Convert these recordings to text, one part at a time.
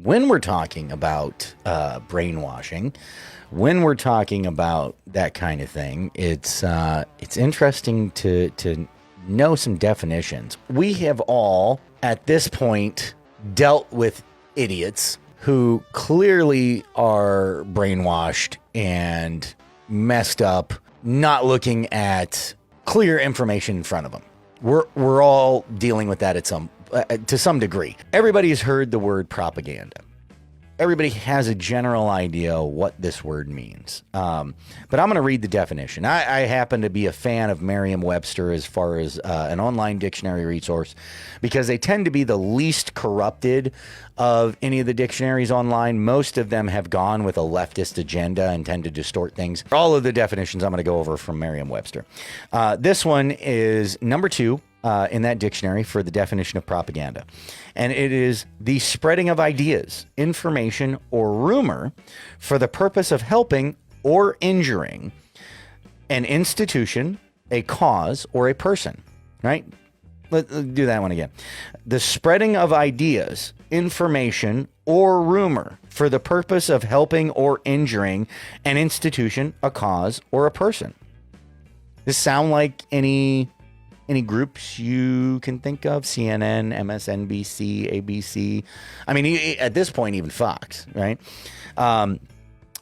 when we're talking about brainwashing, when we're talking about that kind of thing, it's interesting to know some definitions. We have all, at this point, dealt with idiots who clearly are brainwashed and messed up, not looking at clear information in front of them. We're all dealing with that to some degree. Everybody has heard the word propaganda. Everybody has a general idea what this word means. But I'm going to read the definition. I happen to be a fan of Merriam-Webster as far as an online dictionary resource because they tend to be the least corrupted of any of the dictionaries online. Most of them have gone with a leftist agenda and tend to distort things. All of the definitions I'm going to go over from Merriam-Webster. This one is number 2 in that dictionary for the definition of propaganda. And it is the spreading of ideas, information, or rumor for the purpose of helping or injuring an institution, a cause, or a person, right? Let's do that one again. The spreading of ideas, information, or rumor for the purpose of helping or injuring an institution, a cause, or a person. Does this sound like any groups you can think of? CNN, MSNBC, ABC. I mean, at this point, even Fox, right?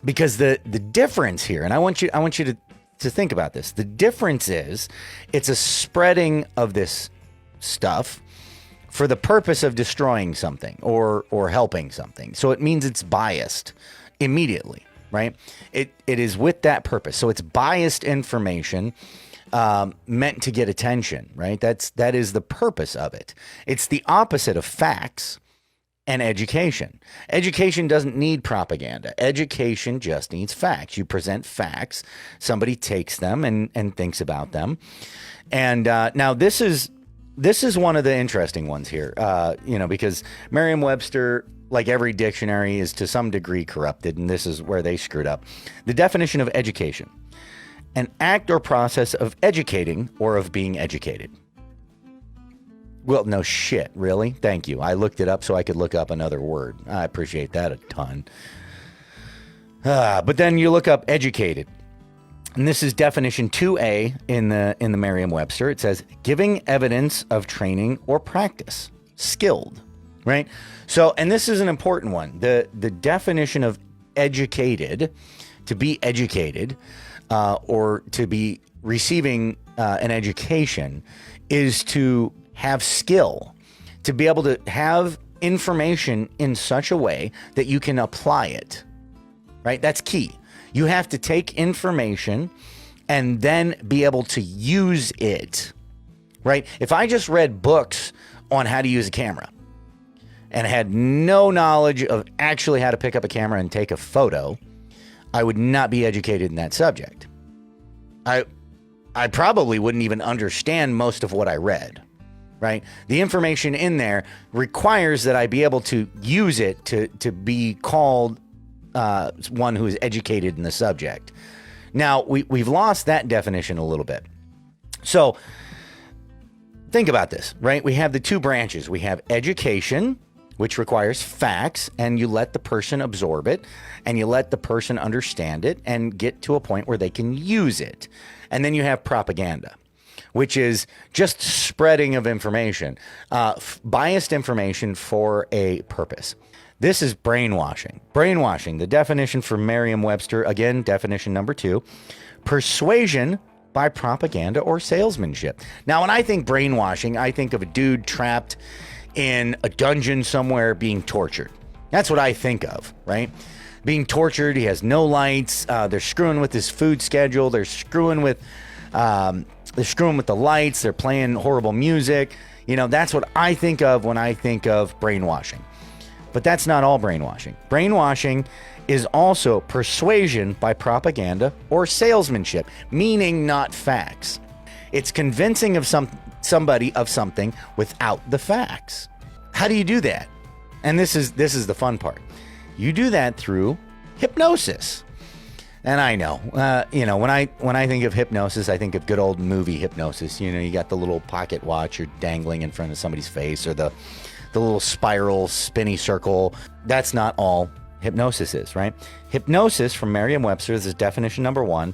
Because the difference here, and I want you to think about this. The difference is it's a spreading of this stuff for the purpose of destroying something or helping something. So it means it's biased immediately, right? It is with that purpose. So it's biased information meant to get attention, right? That is the purpose of it. It's the opposite of facts and education. Education doesn't need propaganda. Education just needs facts. You present facts. Somebody takes them and thinks about them. And now this is one of the interesting ones here, because Merriam-Webster, like every dictionary, is to some degree corrupted, and this is where they screwed up. The definition of education: an act or process of educating or of being educated. Well, no shit, really? Thank you. I looked it up so I could look up another word. I appreciate that a ton. But then you look up educated. And this is definition 2A in the Merriam-Webster. It says giving evidence of training or practice. Skilled, right? So, and this is an important one. The definition of educated, to be educated, or to be receiving an education, is to have skill, to be able to have information in such a way that you can apply it, right? That's key. You have to take information and then be able to use it, right? If I just read books on how to use a camera and had no knowledge of actually how to pick up a camera and take a photo, I would not be educated in that subject. I probably wouldn't even understand most of what I read, right? The information in there requires that I be able to use it to be called one who is educated in the subject. Now, we've lost that definition a little bit. So think about this, right? We have the two branches. We have education, which requires facts, and you let the person absorb it, and you let the person understand it and get to a point where they can use it. And then you have propaganda, which is just spreading of information, biased information for a purpose. This is brainwashing. Brainwashing, the definition for Merriam-Webster, again, definition number 2, persuasion by propaganda or salesmanship. Now, when I think brainwashing, I think of a dude trapped in a dungeon somewhere being tortured. That's what I think of, right? Being tortured. He has no lights. They're screwing with his food schedule. They're screwing with the lights. They're playing horrible music. That's what I think of when I think of brainwashing. But that's not all brainwashing. Brainwashing is also persuasion by propaganda or salesmanship, meaning not facts. It's convincing of somebody of something without the facts. How do you do that? And this is the fun part. You do that through hypnosis. And I know, when I think of hypnosis, I think of good old movie hypnosis. You got the little pocket watch you're dangling in front of somebody's face, or the the little spiral, spinny circle. That's not all hypnosis is, right? Hypnosis, from Merriam-Webster, this is definition number 1,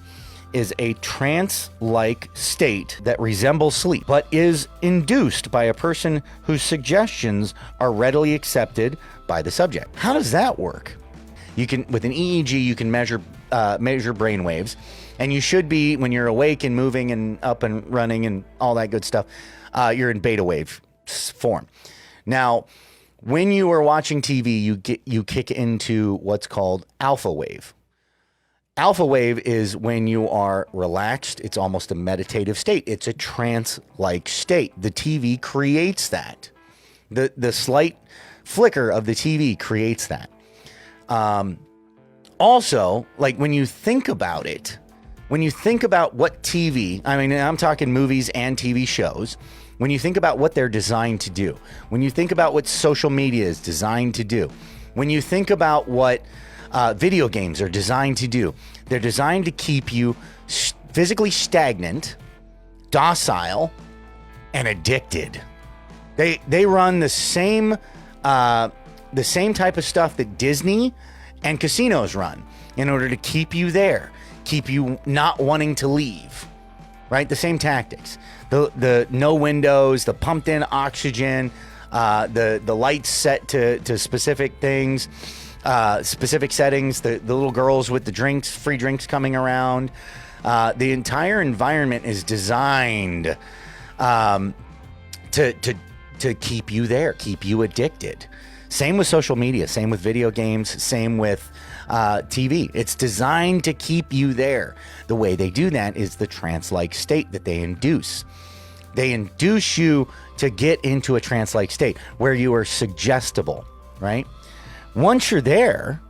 is a trance-like state that resembles sleep, but is induced by a person whose suggestions are readily accepted by the subject. How does that work? You can, with an EEG, you can measure brain waves, and you should be, when you're awake and moving and up and running and all that good stuff, you're in beta wave form. Now, when you are watching TV, you kick into what's called alpha wave. Alpha wave is when you are relaxed. It's almost a meditative state. It's a trance-like state. The TV creates that. The slight flicker of the TV creates that. Also, like when you think about it, when you think about what TV, I mean, I'm talking movies and TV shows, when you think about what they're designed to do, when you think about what social media is designed to do, when you think about what video games are designed to do, they're designed to keep you physically stagnant, docile, and addicted. They run the same type of stuff that Disney and casinos run in order to keep you there, keep you not wanting to leave, right? The same tactics. The no windows, the pumped in oxygen, the lights set to specific things, specific settings, the little girls with the drinks, free drinks coming around. The entire environment is designed to keep you there, keep you addicted. Same with social media, same with video games, same with TV. It's designed to keep you there. The way they do that is the trance-like state that they induce. They induce you to get into a trance-like state where you are suggestible, right? Once you're there,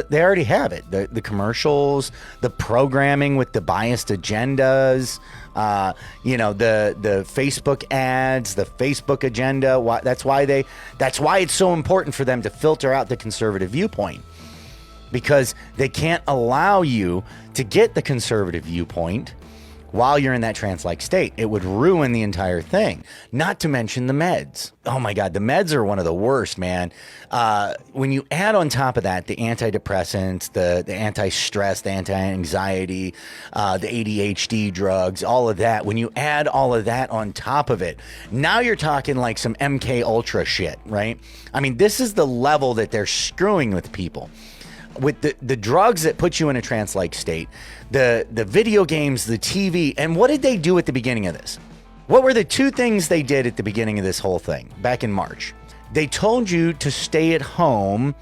they already have it. The commercials, the programming with the biased agendas, the Facebook ads, the Facebook agenda. That's why it's so important for them to filter out the conservative viewpoint, because they can't allow you to get the conservative viewpoint while you're in that trance-like state. It would ruin the entire thing. Not to mention the meds. Oh my God, the meds are one of the worst, man. When you add on top of that the antidepressants, the anti-stress, the anti-anxiety, the ADHD drugs, all of that, when you add all of that on top of it, now you're talking like some MK Ultra shit, right? I mean, this is the level that they're screwing with people. With the drugs that put you in a trance-like state, the video games, the TV, and what did they do at the beginning of this? What were the two things they did at the beginning of this whole thing back in March? They told you to stay at home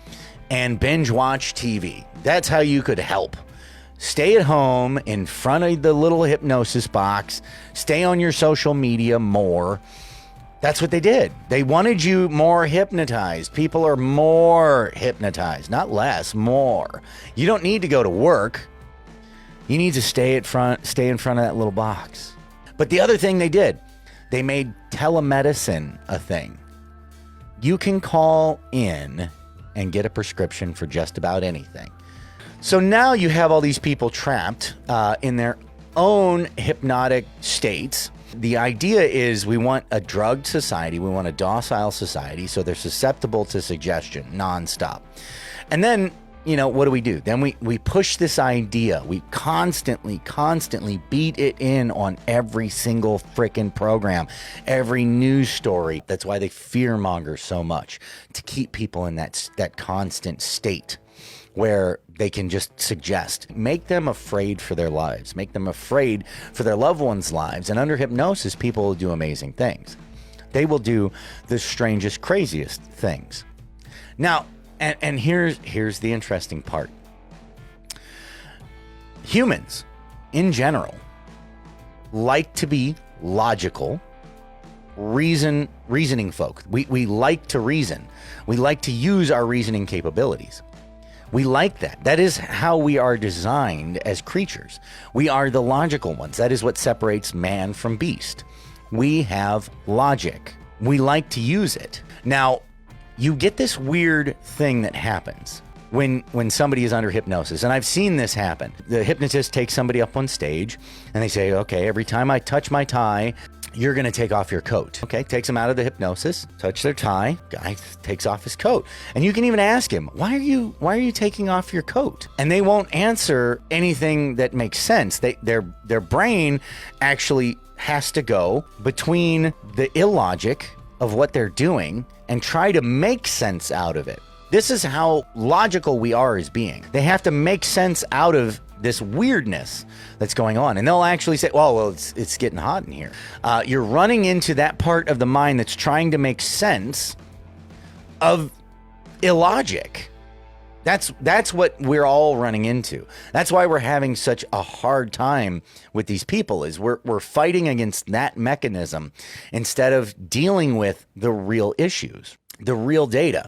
and binge watch TV. That's how you could help. Stay at home in front of the little hypnosis box. Stay on your social media more. That's what they did. They wanted you more hypnotized. People are more hypnotized, not less, more. You don't need to go to work. You need to stay in front of that little box. But the other thing they did, they made telemedicine a thing. You can call in and get a prescription for just about anything. So now you have all these people trapped in their own hypnotic states. The idea is we want a drugged society. We want a docile society, so they're susceptible to suggestion nonstop. And then, what do? Then we push this idea. We constantly beat it in on every single frickin' program, every news story. That's why they fearmonger so much, to keep people in that constant state where they can just suggest, make them afraid for their lives, make them afraid for their loved ones' lives. And under hypnosis, people will do amazing things. They will do the strangest, craziest things. Now, and here's the interesting part. Humans, in general, like to be logical, reasoning folk. We like to reason. We like to use our reasoning capabilities. We like that. That is how we are designed as creatures. We are the logical ones. That is what separates man from beast. We have logic. We like to use it. Now, you get this weird thing that happens when somebody is under hypnosis, and I've seen this happen. The hypnotist takes somebody up on stage, and they say, okay, every time I touch my tie, you're going to take off your coat. Okay, takes them out of the hypnosis, touch their tie, guy takes off his coat. And you can even ask him, why are you taking off your coat? And they won't answer anything that makes sense. Their brain actually has to go between the illogic of what they're doing and try to make sense out of it. This is how logical we are as beings. They have to make sense out of this weirdness that's going on. And they'll actually say, well, it's getting hot in here. You're running into that part of the mind that's trying to make sense of illogic. That's what we're all running into. That's why we're having such a hard time with these people, is we're fighting against that mechanism instead of dealing with the real issues, the real data.